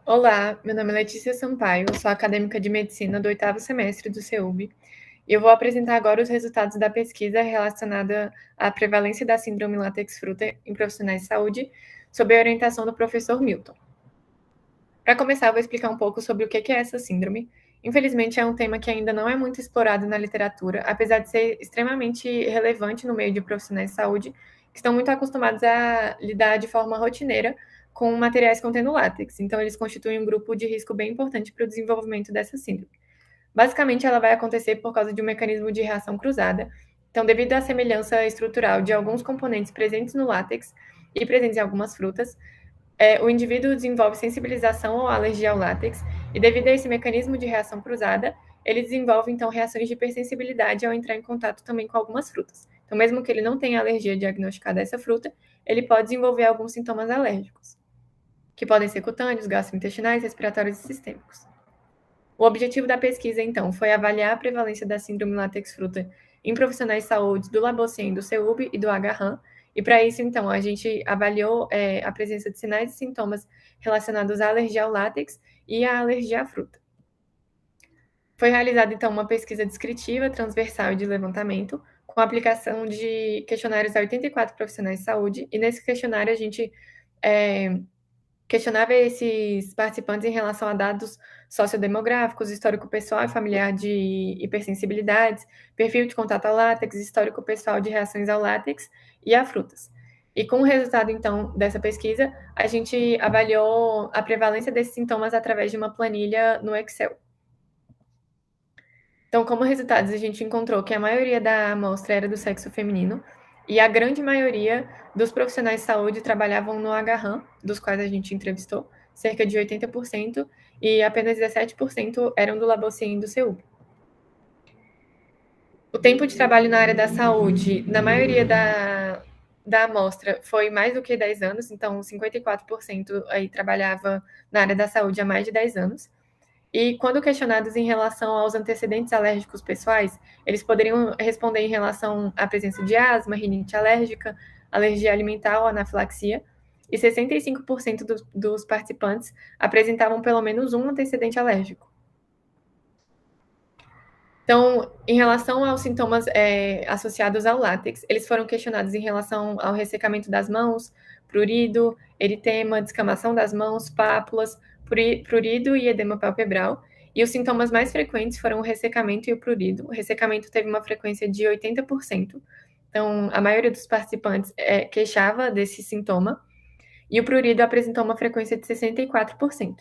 Olá, meu nome é Letícia Sampaio, sou acadêmica de medicina do 8º semestre do CEUB e eu vou apresentar agora os resultados da pesquisa relacionada à prevalência da síndrome látex-fruta em profissionais de saúde, sob a orientação do professor Milton. Para começar, eu vou explicar um pouco sobre o que é essa síndrome. Infelizmente, é um tema que ainda não é muito explorado na literatura, apesar de ser extremamente relevante no meio de profissionais de saúde, que estão muito acostumados a lidar de forma rotineira com materiais contendo látex. Então, eles constituem um grupo de risco bem importante para o desenvolvimento dessa síndrome. Basicamente, ela vai acontecer por causa de um mecanismo de reação cruzada. Então, devido à semelhança estrutural de alguns componentes presentes no látex e presentes em algumas frutas, o indivíduo desenvolve sensibilização ou alergia ao látex, e devido a esse mecanismo de reação cruzada, ele desenvolve, então, reações de hipersensibilidade ao entrar em contato também com algumas frutas. Então, mesmo que ele não tenha alergia diagnosticada a essa fruta, ele pode desenvolver alguns sintomas alérgicos, que podem ser cutâneos, gastrointestinais, respiratórios e sistêmicos. O objetivo da pesquisa, então, foi avaliar a prevalência da síndrome látex-fruta em profissionais de saúde do Labocien, do CEUB e do Agarran, e para isso, então, a gente avaliou a presença de sinais e sintomas relacionados à alergia ao látex e à alergia à fruta. Foi realizada, então, uma pesquisa descritiva, transversal e de levantamento, com a aplicação de questionários a 84 profissionais de saúde, e nesse questionário a gente questionava esses participantes em relação a dados sociodemográficos, histórico pessoal e familiar de hipersensibilidades, perfil de contato ao látex, histórico pessoal de reações ao látex e a frutas. E com o resultado, então, dessa pesquisa, a gente avaliou a prevalência desses sintomas através de uma planilha no Excel. Então, como resultados, a gente encontrou que a maioria da amostra era do sexo feminino e a grande maioria dos profissionais de saúde trabalhavam no Agarran, dos quais a gente entrevistou, cerca de 80%, e apenas 17% eram do Labocien e do CEUB. O tempo de trabalho na área da saúde, na maioria da amostra, foi mais do que 10 anos, então 54% aí trabalhava na área da saúde há mais de 10 anos. E quando questionados em relação aos antecedentes alérgicos pessoais, eles poderiam responder em relação à presença de asma, rinite alérgica, alergia alimentar ou anafilaxia, e 65% dos participantes apresentavam pelo menos um antecedente alérgico. Então, em relação aos sintomas associados ao látex, eles foram questionados em relação ao ressecamento das mãos, prurido, eritema, descamação das mãos, pápulas, prurido e edema palpebral. E os sintomas mais frequentes foram o ressecamento e o prurido. O ressecamento teve uma frequência de 80%. Então, a maioria dos participantes queixava desse sintoma. E o prurido apresentou uma frequência de 64%.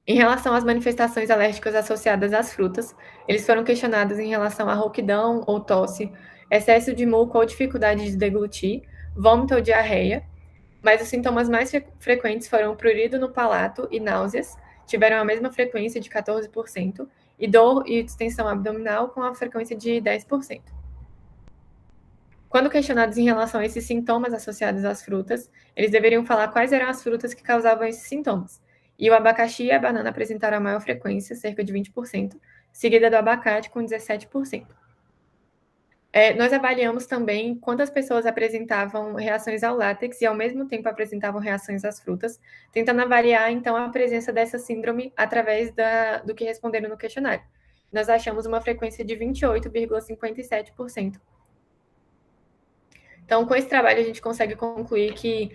Em relação às manifestações alérgicas associadas às frutas, eles foram questionados em relação à rouquidão ou tosse, excesso de muco ou dificuldade de deglutir, vômito ou diarreia, mas os sintomas mais frequentes foram prurido no palato e náuseas, tiveram a mesma frequência de 14%, e dor e distensão abdominal com a frequência de 10%. Quando questionados em relação a esses sintomas associados às frutas, eles deveriam falar quais eram as frutas que causavam esses sintomas. E o abacaxi e a banana apresentaram a maior frequência, cerca de 20%, seguida do abacate com 17%. Nós avaliamos também quantas pessoas apresentavam reações ao látex e, ao mesmo tempo, apresentavam reações às frutas, tentando avaliar, então, a presença dessa síndrome através do que responderam no questionário. Nós achamos uma frequência de 28,57%. Então, com esse trabalho, a gente consegue concluir que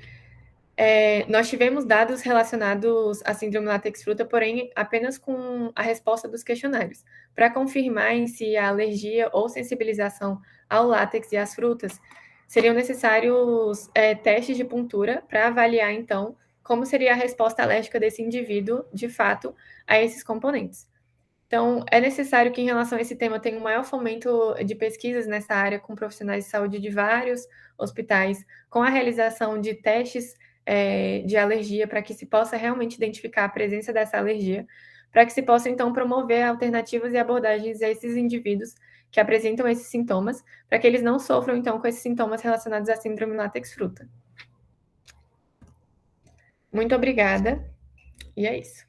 nós tivemos dados relacionados à síndrome látex-fruta, porém, apenas com a resposta dos questionários. Para confirmar em si a alergia ou sensibilização ao látex e às frutas, seriam necessários testes de puntura para avaliar, então, como seria a resposta alérgica desse indivíduo, de fato, a esses componentes. Então, é necessário que, em relação a esse tema, tenha um maior fomento de pesquisas nessa área com profissionais de saúde de vários hospitais, com a realização de testes de alergia, para que se possa realmente identificar a presença dessa alergia, para que se possa, então, promover alternativas e abordagens a esses indivíduos que apresentam esses sintomas, para que eles não sofram, então, com esses sintomas relacionados à síndrome látex-fruta. Muito obrigada, e é isso.